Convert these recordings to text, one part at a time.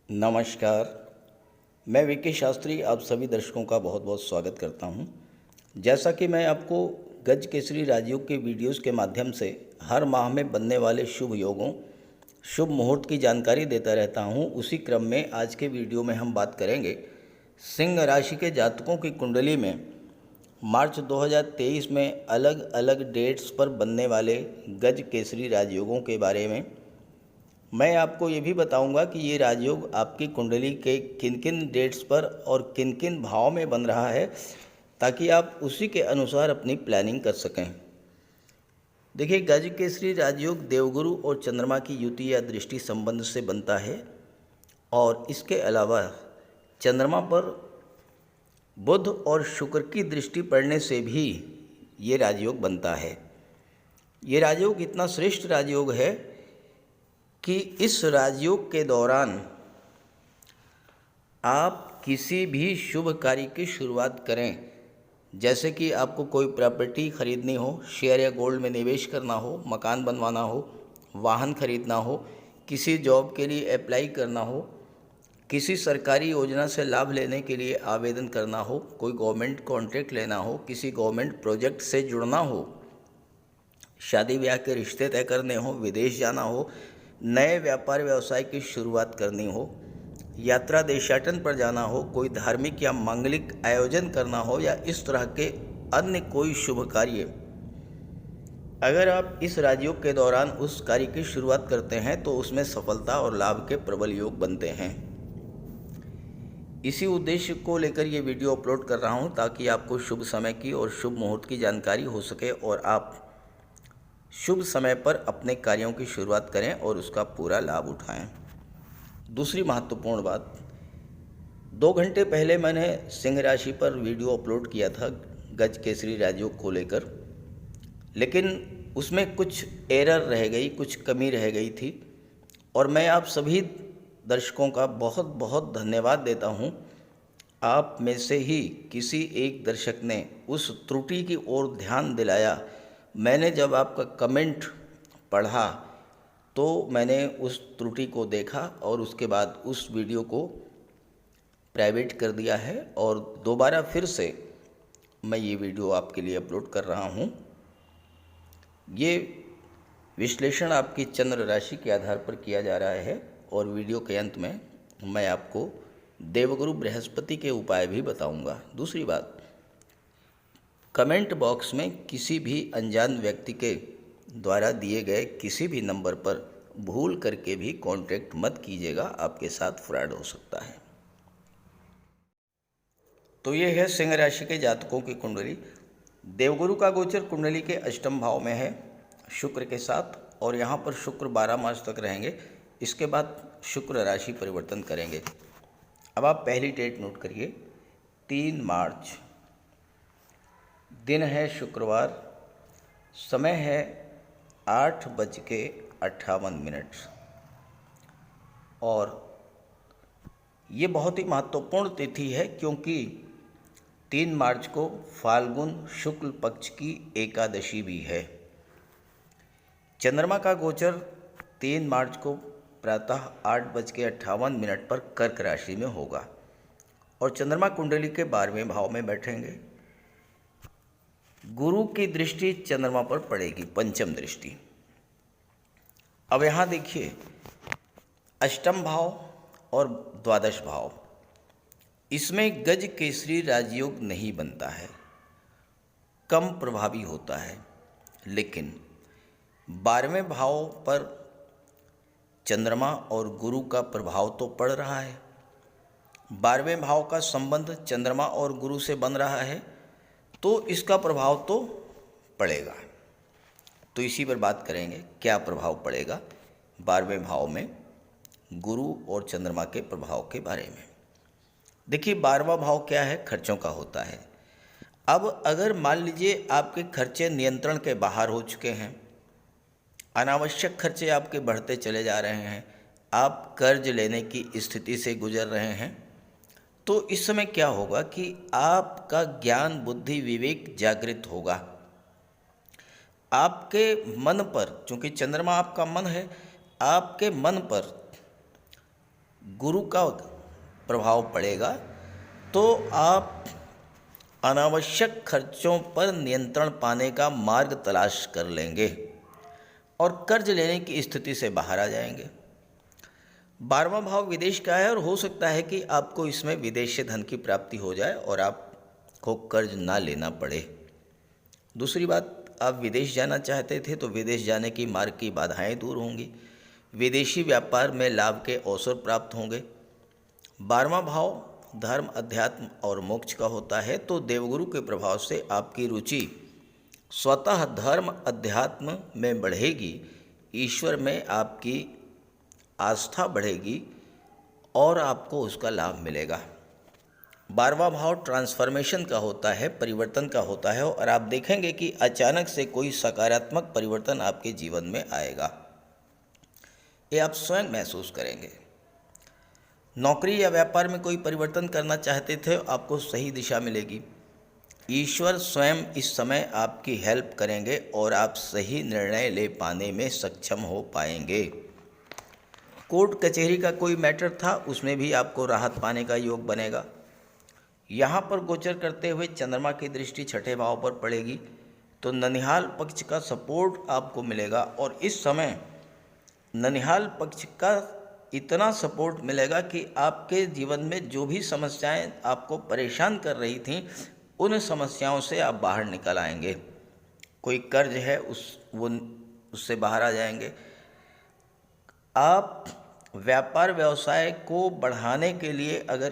नमस्कार। मैं विकी शास्त्री आप सभी दर्शकों का बहुत बहुत स्वागत करता हूं। जैसा कि मैं आपको गज केसरी राजयोग के वीडियोस के माध्यम से हर माह में बनने वाले शुभ योगों, शुभ मुहूर्त की जानकारी देता रहता हूं, उसी क्रम में आज के वीडियो में हम बात करेंगे सिंह राशि के जातकों की कुंडली में मार्च 2023 में अलग अलग डेट्स पर बनने वाले गज केसरी राजयोगों के बारे में। मैं आपको ये भी बताऊंगा कि ये राजयोग आपकी कुंडली के किन किन डेट्स पर और किन किन भाव में बन रहा है, ताकि आप उसी के अनुसार अपनी प्लानिंग कर सकें। देखिए, गज केसरी राजयोग देवगुरु और चंद्रमा की युति या दृष्टि संबंध से बनता है, और इसके अलावा चंद्रमा पर बुध और शुक्र की दृष्टि पड़ने से भी ये राजयोग बनता है। ये राजयोग इतना श्रेष्ठ राजयोग है कि इस राजयोग के दौरान आप किसी भी शुभ कार्य की शुरुआत करें, जैसे कि आपको कोई प्रॉपर्टी खरीदनी हो, शेयर या गोल्ड में निवेश करना हो, मकान बनवाना हो, वाहन खरीदना हो, किसी जॉब के लिए अप्लाई करना हो, किसी सरकारी योजना से लाभ लेने के लिए आवेदन करना हो, कोई गवर्नमेंट कॉन्ट्रैक्ट लेना हो, किसी गवर्नमेंट प्रोजेक्ट से जुड़ना हो, शादी ब्याह के रिश्ते तय करने हो, विदेश जाना हो, नए व्यापार व्यवसाय की शुरुआत करनी हो, यात्रा देशाटन पर जाना हो, कोई धार्मिक या मांगलिक आयोजन करना हो, या इस तरह के अन्य कोई शुभ कार्य, अगर आप इस राजयोग के दौरान उस कार्य की शुरुआत करते हैं तो उसमें सफलता और लाभ के प्रबल योग बनते हैं। इसी उद्देश्य को लेकर ये वीडियो अपलोड कर रहा हूँ, ताकि आपको शुभ समय की और शुभ मुहूर्त की जानकारी हो सके और आप शुभ समय पर अपने कार्यों की शुरुआत करें और उसका पूरा लाभ उठाएं। दूसरी महत्वपूर्ण बात, 2 घंटे पहले मैंने सिंह राशि पर वीडियो अपलोड किया था गज केसरी राजयोग को लेकर, लेकिन उसमें कुछ एरर रह गई, कुछ कमी रह गई थी, और मैं आप सभी दर्शकों का बहुत बहुत धन्यवाद देता हूं। आप में से ही किसी एक दर्शक ने उस त्रुटि की ओर ध्यान दिलाया। मैंने जब आपका कमेंट पढ़ा तो मैंने उस त्रुटि को देखा और उसके बाद उस वीडियो को प्राइवेट कर दिया है, और दोबारा फिर से मैं ये वीडियो आपके लिए अपलोड कर रहा हूँ। ये विश्लेषण आपकी चंद्र राशि के आधार पर किया जा रहा है, और वीडियो के अंत में मैं आपको देवगुरु बृहस्पति के उपाय भी बताऊंगा। दूसरी बात, कमेंट बॉक्स में किसी भी अनजान व्यक्ति के द्वारा दिए गए किसी भी नंबर पर भूल करके भी कांटेक्ट मत कीजिएगा, आपके साथ फ्रॉड हो सकता है। तो ये है सिंह राशि के जातकों की कुंडली। देवगुरु का गोचर कुंडली के अष्टम भाव में है शुक्र के साथ, और यहाँ पर शुक्र 12 मार्च तक रहेंगे। इसके बाद शुक्र राशि परिवर्तन करेंगे। अब आप पहली डेट नोट करिए, 3 मार्च, दिन है शुक्रवार, समय है 8:58, और ये बहुत ही महत्वपूर्ण तिथि है, क्योंकि 3 मार्च को फाल्गुन शुक्ल पक्ष की एकादशी भी है। चंद्रमा का गोचर 3 मार्च को प्रातः 8:58 पर कर्क राशि में होगा, और चंद्रमा कुंडली के 12वें भाव में बैठेंगे। गुरु की दृष्टि चंद्रमा पर पड़ेगी, पंचम दृष्टि। अब यहाँ देखिए, अष्टम भाव और द्वादश भाव, इसमें गज केसरी राजयोग नहीं बनता है, कम प्रभावी होता है। लेकिन 12वें भाव पर चंद्रमा और गुरु का प्रभाव तो पड़ रहा है, 12वें भाव का संबंध चंद्रमा और गुरु से बन रहा है, तो इसका प्रभाव तो पड़ेगा। तो इसी पर बात करेंगे, क्या प्रभाव पड़ेगा 12वें भाव में गुरु और चंद्रमा के प्रभाव के बारे में। देखिए, 12वां भाव क्या है? खर्चों का होता है। अब अगर मान लीजिए आपके खर्चे नियंत्रण के बाहर हो चुके हैं, अनावश्यक खर्चे आपके बढ़ते चले जा रहे हैं, आप कर्ज लेने की स्थिति से गुजर रहे हैं, तो इस समय क्या होगा कि आपका ज्ञान बुद्धि विवेक जागृत होगा। आपके मन पर, चूंकि चंद्रमा आपका मन है, आपके मन पर गुरु का प्रभाव पड़ेगा तो आप अनावश्यक खर्चों पर नियंत्रण पाने का मार्ग तलाश कर लेंगे और कर्ज लेने की स्थिति से बाहर आ जाएंगे। 12वां भाव विदेश का है और हो सकता है कि आपको इसमें विदेश से धन की प्राप्ति हो जाए और आपको कर्ज ना लेना पड़े। दूसरी बात, आप विदेश जाना चाहते थे तो विदेश जाने की मार्ग की बाधाएं दूर होंगी। विदेशी व्यापार में लाभ के अवसर प्राप्त होंगे। 12वां भाव धर्म, अध्यात्म और मोक्ष का होता है तो देवगुरु के प्रभाव से आपकी रुचि स्वतः धर्म अध्यात्म में बढ़ेगी, ईश्वर में आपकी आस्था बढ़ेगी और आपको उसका लाभ मिलेगा। 12वां भाव ट्रांसफॉर्मेशन का होता है, परिवर्तन का होता है और आप देखेंगे कि अचानक से कोई सकारात्मक परिवर्तन आपके जीवन में आएगा। ये आप स्वयं महसूस करेंगे। नौकरी या व्यापार में कोई परिवर्तन करना चाहते थे, आपको सही दिशा मिलेगी। ईश्वर स्वयं इस समय आपकी हेल्प करेंगे और आप सही निर्णय ले पाने में सक्षम हो पाएंगे। कोर्ट कचहरी का कोई मैटर था, उसमें भी आपको राहत पाने का योग बनेगा। यहाँ पर गोचर करते हुए चंद्रमा की दृष्टि छठे भाव पर पड़ेगी तो ननिहाल पक्ष का सपोर्ट आपको मिलेगा और इस समय ननिहाल पक्ष का इतना सपोर्ट मिलेगा कि आपके जीवन में जो भी समस्याएं आपको परेशान कर रही थीं, उन समस्याओं से आप बाहर निकल आएंगे। कोई कर्ज है उससे बाहर आ जाएंगे। आप व्यापार व्यवसाय को बढ़ाने के लिए अगर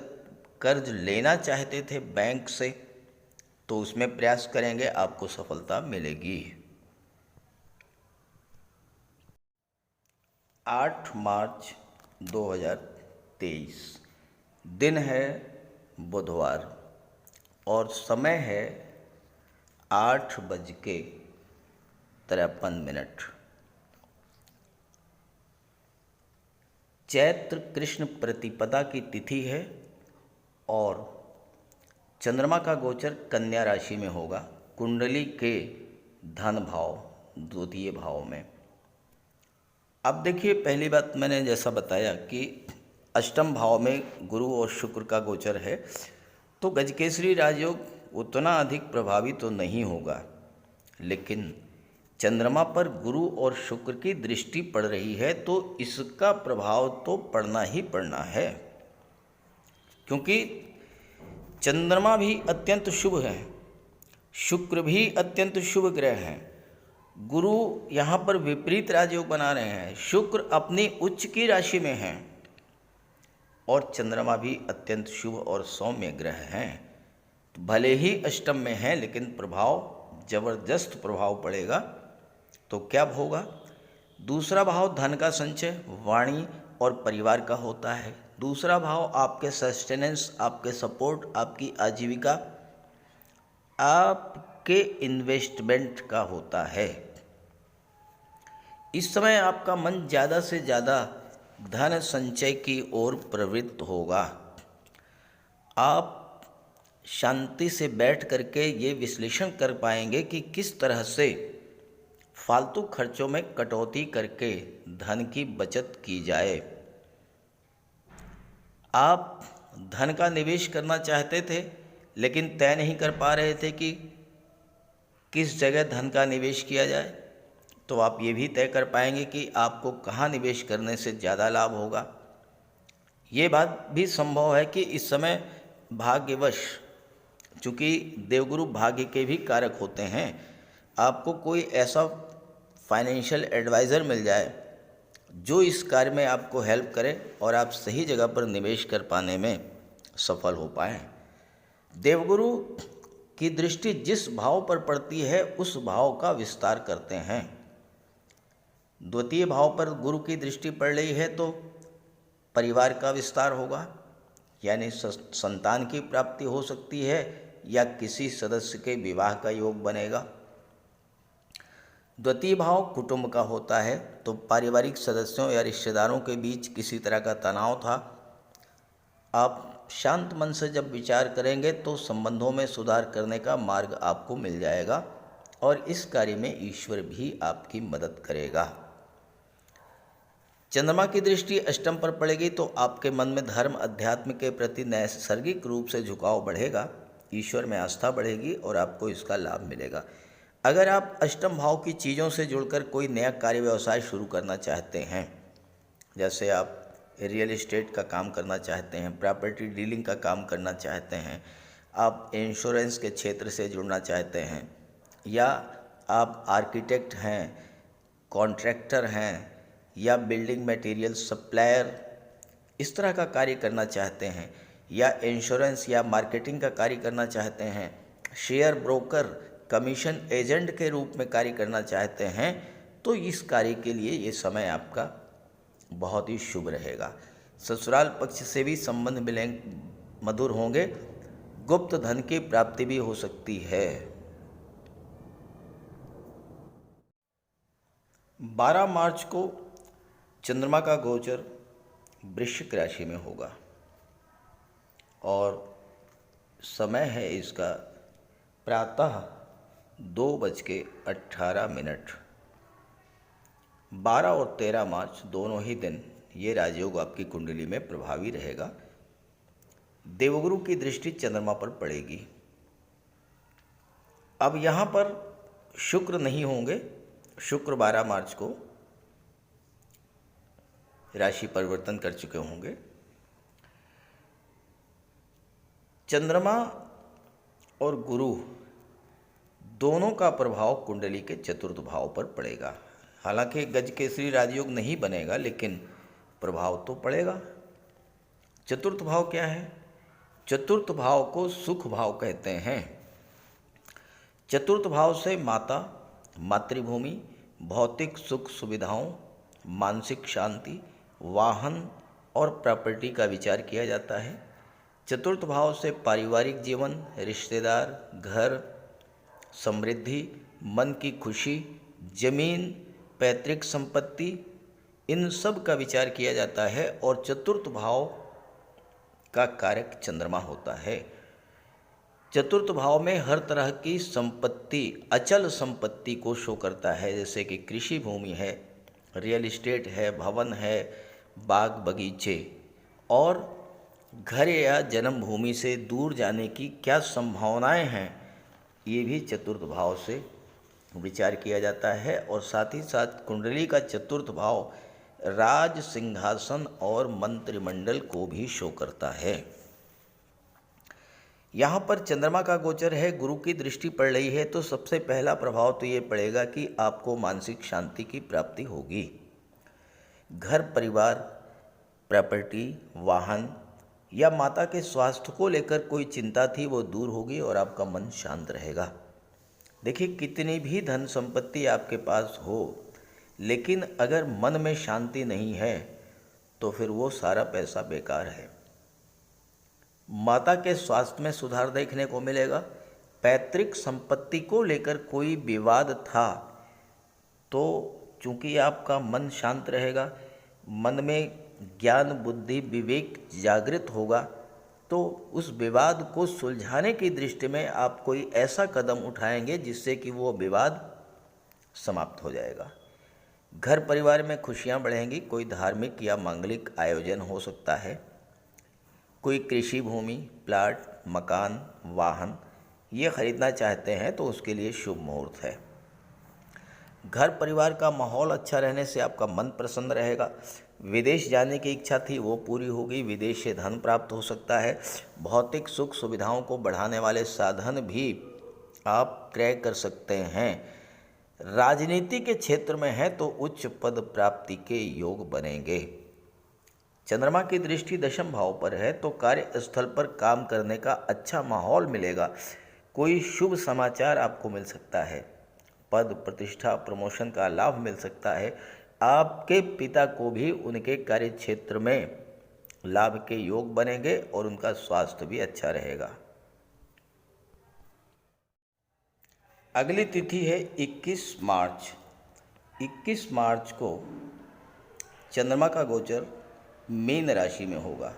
कर्ज लेना चाहते थे बैंक से तो उसमें प्रयास करेंगे, आपको सफलता मिलेगी। 8 मार्च 2023 दिन है बुधवार और समय है 8:53। चैत्र कृष्ण प्रतिपदा की तिथि है और चंद्रमा का गोचर कन्या राशि में होगा, कुंडली के धन भाव द्वितीय भाव में। अब देखिए, पहली बात मैंने जैसा बताया कि अष्टम भाव में गुरु और शुक्र का गोचर है तो गजकेसरी राजयोग उतना अधिक प्रभावी तो नहीं होगा, लेकिन चंद्रमा पर गुरु और शुक्र की दृष्टि पड़ रही है तो इसका प्रभाव तो पड़ना ही पड़ना है, क्योंकि चंद्रमा भी अत्यंत शुभ है, शुक्र भी अत्यंत शुभ ग्रह हैं। गुरु यहाँ पर विपरीत राजयोग बना रहे हैं, शुक्र अपनी उच्च की राशि में हैं और चंद्रमा भी अत्यंत शुभ और सौम्य ग्रह हैं। तो भले ही अष्टम में हैं लेकिन प्रभाव जबरदस्त प्रभाव पड़ेगा। तो क्या होगा? दूसरा भाव धन का संचय, वाणी और परिवार का होता है। दूसरा भाव आपके सस्टेनेंस, आपके सपोर्ट, आपकी आजीविका, आपके इन्वेस्टमेंट का होता है। इस समय आपका मन ज़्यादा से ज़्यादा धन संचय की ओर प्रवृत्त होगा। आप शांति से बैठ करके ये विश्लेषण कर पाएंगे कि किस तरह से फालतू खर्चों में कटौती करके धन की बचत की जाए। आप धन का निवेश करना चाहते थे लेकिन तय नहीं कर पा रहे थे कि किस जगह धन का निवेश किया जाए, तो आप ये भी तय कर पाएंगे कि आपको कहाँ निवेश करने से ज़्यादा लाभ होगा। ये बात भी संभव है कि इस समय भाग्यवश, चूँकि देवगुरु भाग्य के भी कारक होते हैं, आपको कोई ऐसा फाइनेंशियल एडवाइज़र मिल जाए जो इस कार्य में आपको हेल्प करे और आप सही जगह पर निवेश कर पाने में सफल हो पाएँ। देवगुरु की दृष्टि जिस भाव पर पड़ती है उस भाव का विस्तार करते हैं। द्वितीय भाव पर गुरु की दृष्टि पड़ रही है तो परिवार का विस्तार होगा, यानी संतान की प्राप्ति हो सकती है या किसी सदस्य के विवाह का योग बनेगा। द्वितीय भाव कुटुंब का होता है तो पारिवारिक सदस्यों या रिश्तेदारों के बीच किसी तरह का तनाव था, आप शांत मन से जब विचार करेंगे तो संबंधों में सुधार करने का मार्ग आपको मिल जाएगा और इस कार्य में ईश्वर भी आपकी मदद करेगा। चंद्रमा की दृष्टि अष्टम पर पड़ेगी तो आपके मन में धर्म अध्यात्म के प्रति नैसर्गिक रूप से झुकाव बढ़ेगा, ईश्वर में आस्था बढ़ेगी और आपको इसका लाभ मिलेगा। अगर आप अष्टम भाव की चीज़ों से जुड़कर कोई नया कार्य व्यवसाय शुरू करना चाहते हैं, जैसे आप रियल एस्टेट का काम करना चाहते हैं, प्रॉपर्टी डीलिंग का काम करना चाहते हैं, आप इंश्योरेंस के क्षेत्र से जुड़ना चाहते हैं, या आप आर्किटेक्ट हैं, कॉन्ट्रैक्टर हैं, या बिल्डिंग मटेरियल सप्लायर इस तरह का कार्य करना चाहते हैं, या इंश्योरेंस या मार्केटिंग का कार्य करना चाहते हैं, शेयर ब्रोकर कमीशन एजेंट के रूप में कार्य करना चाहते हैं, तो इस कार्य के लिए ये समय आपका बहुत ही शुभ रहेगा। ससुराल पक्ष से भी संबंध मिलेंगे, मधुर होंगे, गुप्त धन की प्राप्ति भी हो सकती है। 12 मार्च को चंद्रमा का गोचर वृश्चिक राशि में होगा और समय है इसका प्रातः 2:18। 12 और 13 मार्च दोनों ही दिन ये राजयोग आपकी कुंडली में प्रभावी रहेगा। देवगुरु की दृष्टि चंद्रमा पर पड़ेगी। अब यहाँ पर शुक्र नहीं होंगे। शुक्र 12 मार्च को राशि परिवर्तन कर चुके होंगे। चंद्रमा और गुरु दोनों का प्रभाव कुंडली के चतुर्थ भाव पर पड़ेगा। हालांकि गज केसरी राजयोग नहीं बनेगा, लेकिन प्रभाव तो पड़ेगा। चतुर्थ भाव क्या है? चतुर्थ भाव को सुख भाव कहते हैं। चतुर्थ भाव से माता, मातृभूमि, भौतिक सुख सुविधाओं, मानसिक शांति, वाहन और प्रॉपर्टी का विचार किया जाता है। चतुर्थ भाव से पारिवारिक जीवन, रिश्तेदार, घर, समृद्धि, मन की खुशी, जमीन, पैतृक संपत्ति, इन सब का विचार किया जाता है और चतुर्थ भाव का कारक चंद्रमा होता है। चतुर्थ भाव में हर तरह की संपत्ति, अचल संपत्ति को शो करता है, जैसे कि कृषि भूमि है, रियल एस्टेट है, भवन है, बाग बगीचे, और घर या जन्म भूमि से दूर जाने की क्या संभावनाएं हैं, ये भी चतुर्थ भाव से विचार किया जाता है। और साथ ही साथ कुंडली का चतुर्थ भाव राज सिंहासन और मंत्रिमंडल को भी शो करता है। यहाँ पर चंद्रमा का गोचर है, गुरु की दृष्टि पड़ रही है, तो सबसे पहला प्रभाव तो ये पड़ेगा कि आपको मानसिक शांति की प्राप्ति होगी। घर परिवार, प्रॉपर्टी, वाहन या माता के स्वास्थ्य को लेकर कोई चिंता थी वो दूर होगी और आपका मन शांत रहेगा। देखिए, कितनी भी धन संपत्ति आपके पास हो, लेकिन अगर मन में शांति नहीं है तो फिर वो सारा पैसा बेकार है। माता के स्वास्थ्य में सुधार देखने को मिलेगा। पैतृक संपत्ति को लेकर कोई विवाद था तो चूंकि आपका मन शांत रहेगा, मन में ज्ञान, बुद्धि, विवेक जागृत होगा, तो उस विवाद को सुलझाने की दृष्टि में आप कोई ऐसा कदम उठाएंगे जिससे कि वो विवाद समाप्त हो जाएगा। घर परिवार में खुशियां बढ़ेंगी। कोई धार्मिक या मांगलिक आयोजन हो सकता है। कोई कृषि भूमि, प्लाट, मकान, वाहन ये खरीदना चाहते हैं तो उसके लिए शुभ मुहूर्त है। घर परिवार का माहौल अच्छा रहने से आपका मन प्रसन्न रहेगा। विदेश जाने की इच्छा थी वो पूरी होगी। विदेश से धन प्राप्त हो सकता है। भौतिक सुख सुविधाओं को बढ़ाने वाले साधन भी आप क्रय कर सकते हैं। राजनीति के क्षेत्र में है तो उच्च पद प्राप्ति के योग बनेंगे। चंद्रमा की दृष्टि दशम भाव पर है तो कार्यस्थल पर काम करने का अच्छा माहौल मिलेगा। कोई शुभ समाचार आपको मिल सकता है। पद, प्रतिष्ठा, प्रमोशन का लाभ मिल सकता है। आपके पिता को भी उनके कार्य क्षेत्र में लाभ के योग बनेंगे और उनका स्वास्थ्य भी अच्छा रहेगा। अगली तिथि है 21 मार्च। 21 मार्च को चंद्रमा का गोचर मीन राशि में होगा।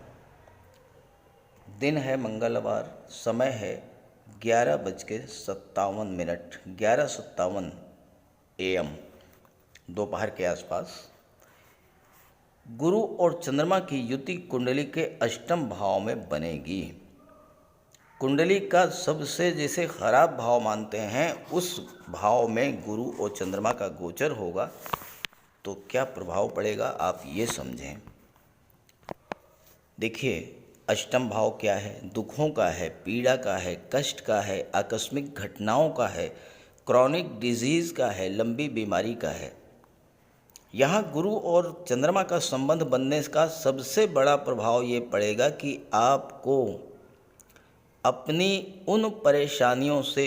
दिन है मंगलवार, समय है 11:57, 11:57 AM, दोपहर के आसपास। गुरु और चंद्रमा की युति कुंडली के अष्टम भाव में बनेगी। कुंडली का सबसे जिसे खराब भाव मानते हैं उस भाव में गुरु और चंद्रमा का गोचर होगा तो क्या प्रभाव पड़ेगा आप ये समझें। देखिए, अष्टम भाव क्या है? दुखों का है, पीड़ा का है, कष्ट का है, आकस्मिक घटनाओं का है, क्रॉनिक डिजीज़ का है, लंबी बीमारी का है। यहाँ गुरु और चंद्रमा का संबंध बनने का सबसे बड़ा प्रभाव ये पड़ेगा कि आपको अपनी उन परेशानियों से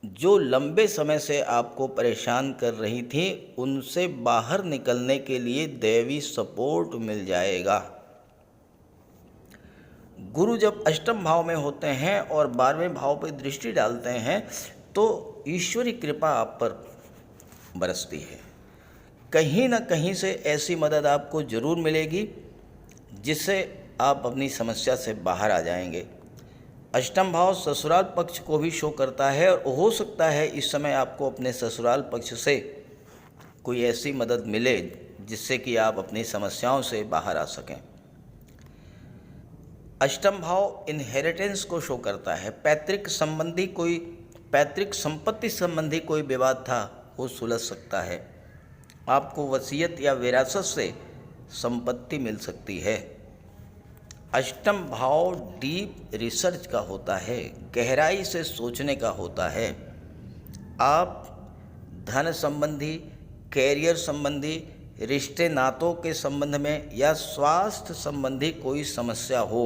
जो लंबे समय से आपको परेशान कर रही थी उनसे बाहर निकलने के लिए दैवी सपोर्ट मिल जाएगा। गुरु जब अष्टम भाव में होते हैं और 12वें भाव पर दृष्टि डालते हैं तो ईश्वरी कृपा आप पर बरसती है। कहीं ना कहीं से ऐसी मदद आपको ज़रूर मिलेगी जिससे आप अपनी समस्या से बाहर आ जाएंगे। अष्टम भाव ससुराल पक्ष को भी शो करता है और हो सकता है इस समय आपको अपने ससुराल पक्ष से कोई ऐसी मदद मिले जिससे कि आप अपनी समस्याओं से बाहर आ सकें। अष्टम भाव इनहेरिटेंस को शो करता है। पैतृक संपत्ति संबंधी कोई विवाद था वो सुलझ सकता है। आपको वसीयत या विरासत से संपत्ति मिल सकती है। अष्टम भाव डीप रिसर्च का होता है, गहराई से सोचने का होता है। आप धन संबंधी, कैरियर संबंधी, रिश्ते नातों के संबंध में या स्वास्थ्य संबंधी कोई समस्या हो,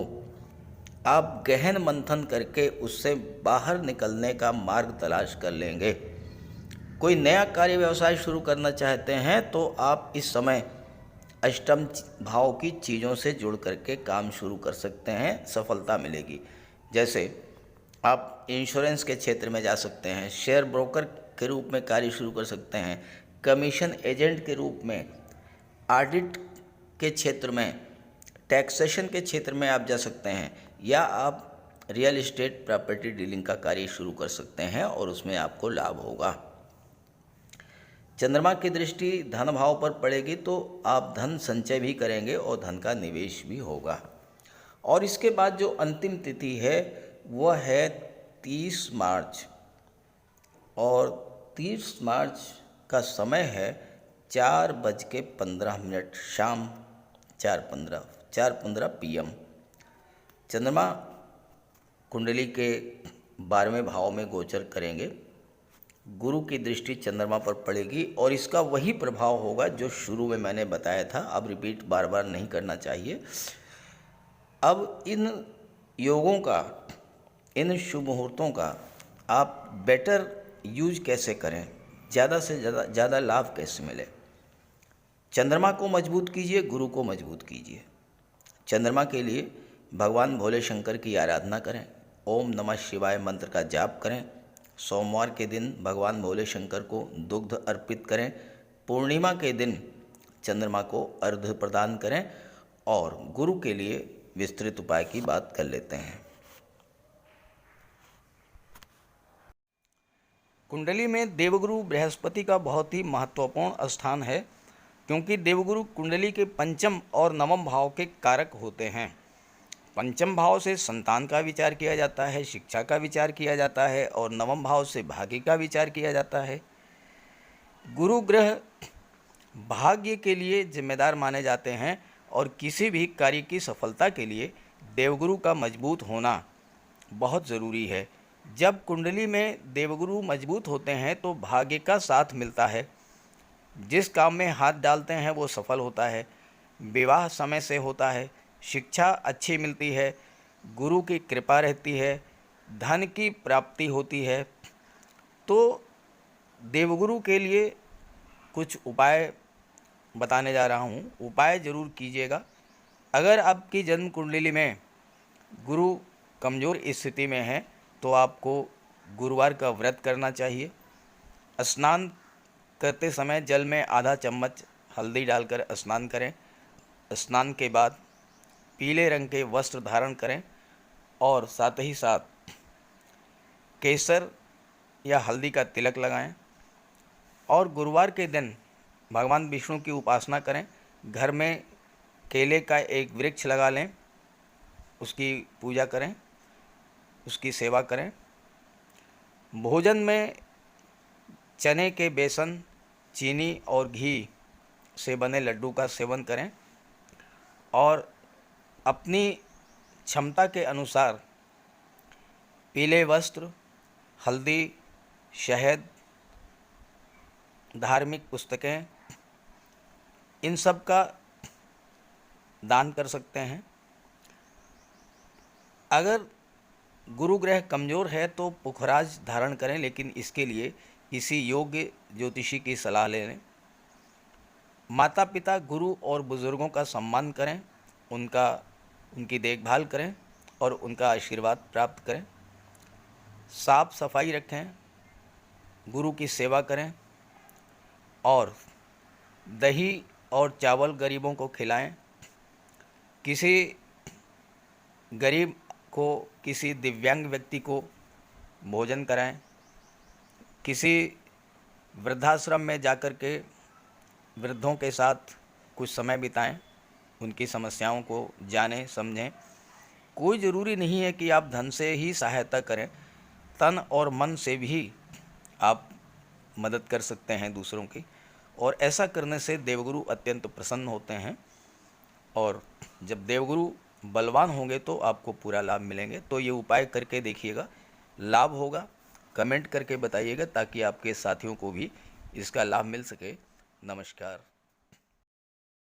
आप गहन मंथन करके उससे बाहर निकलने का मार्ग तलाश कर लेंगे। कोई नया कार्य व्यवसाय शुरू करना चाहते हैं तो आप इस समय अष्टम भाव की चीज़ों से जुड़ करके काम शुरू कर सकते हैं, सफलता मिलेगी। जैसे आप इंश्योरेंस के क्षेत्र में जा सकते हैं, शेयर ब्रोकर के रूप में कार्य शुरू कर सकते हैं, कमीशन एजेंट के रूप में, ऑडिट के क्षेत्र में, टैक्सेशन के क्षेत्र में आप जा सकते हैं, या आप रियल एस्टेट प्रॉपर्टी डीलिंग का कार्य शुरू कर सकते हैं और उसमें आपको लाभ होगा। चंद्रमा की दृष्टि धन भाव पर पड़ेगी तो आप धन संचय भी करेंगे और धन का निवेश भी होगा। और इसके बाद जो अंतिम तिथि है वह है 30 मार्च, और 30 मार्च का समय है 4:15 शाम 4:15 PM। चंद्रमा कुंडली के 12वें भाव में गोचर करेंगे। गुरु की दृष्टि चंद्रमा पर पड़ेगी और इसका वही प्रभाव होगा जो शुरू में मैंने बताया था। अब रिपीट बार बार नहीं करना चाहिए। अब इन योगों का, इन शुभ मुहूर्तों का आप बेटर यूज कैसे करें, ज़्यादा से ज़्यादा लाभ कैसे मिले। चंद्रमा को मजबूत कीजिए, गुरु को मजबूत कीजिए। चंद्रमा के लिए भगवान भोले शंकर की आराधना करें, ओम नमः शिवाय मंत्र का जाप करें। सोमवार के दिन भगवान भोले शंकर को दुग्ध अर्पित करें। पूर्णिमा के दिन चंद्रमा को अर्घ्य प्रदान करें। और गुरु के लिए विस्तृत उपाय की बात कर लेते हैं। कुंडली में देवगुरु बृहस्पति का बहुत ही महत्वपूर्ण स्थान है, क्योंकि देवगुरु कुंडली के पंचम और नवम भाव के कारक होते हैं। पंचम भाव से संतान का विचार किया जाता है, शिक्षा का विचार किया जाता है, और नवम भाव से भाग्य का विचार किया जाता है। गुरु ग्रह भाग्य के लिए जिम्मेदार माने जाते हैं और किसी भी कार्य की सफलता के लिए देवगुरु का मजबूत होना बहुत ज़रूरी है। जब कुंडली में देवगुरु मजबूत होते हैं तो भाग्य का साथ मिलता है। जिस काम में हाथ डालते हैं वो सफल होता है। विवाह समय से होता है, शिक्षा अच्छी मिलती है, गुरु की कृपा रहती है, धन की प्राप्ति होती है। तो देवगुरु के लिए कुछ उपाय बताने जा रहा हूँ, उपाय ज़रूर कीजिएगा। अगर आपकी जन्म कुंडली में गुरु कमज़ोर स्थिति में है तो आपको गुरुवार का व्रत करना चाहिए। स्नान करते समय जल में आधा चम्मच हल्दी डालकर स्नान करें। स्नान के बाद पीले रंग के वस्त्र धारण करें और साथ ही साथ केसर या हल्दी का तिलक लगाएं। और गुरुवार के दिन भगवान विष्णु की उपासना करें। घर में केले का एक वृक्ष लगा लें, उसकी पूजा करें, उसकी सेवा करें। भोजन में चने के बेसन, चीनी और घी से बने लड्डू का सेवन करें और अपनी क्षमता के अनुसार पीले वस्त्र, हल्दी, शहद, धार्मिक पुस्तकें, इन सब का दान कर सकते हैं। अगर गुरु ग्रह कमज़ोर है तो पुखराज धारण करें, लेकिन इसके लिए किसी योग्य ज्योतिषी की सलाह ले लें। माता पिता, गुरु और बुज़ुर्गों का सम्मान करें, उनकी देखभाल करें और उनका आशीर्वाद प्राप्त करें। साफ सफाई रखें, गुरु की सेवा करें और दही और चावल गरीबों को खिलाएं। किसी गरीब को, किसी दिव्यांग व्यक्ति को भोजन कराएं। किसी वृद्धाश्रम में जाकर के वृद्धों के साथ कुछ समय बिताएं, उनकी समस्याओं को जानें, समझें। कोई ज़रूरी नहीं है कि आप धन से ही सहायता करें, तन और मन से भी आप मदद कर सकते हैं दूसरों की, और ऐसा करने से देवगुरु अत्यंत प्रसन्न होते हैं। और जब देवगुरु बलवान होंगे तो आपको पूरा लाभ मिलेंगे। तो ये उपाय करके देखिएगा, लाभ होगा। कमेंट करके बताइएगा ताकि आपके साथियों को भी इसका लाभ मिल सके। नमस्कार।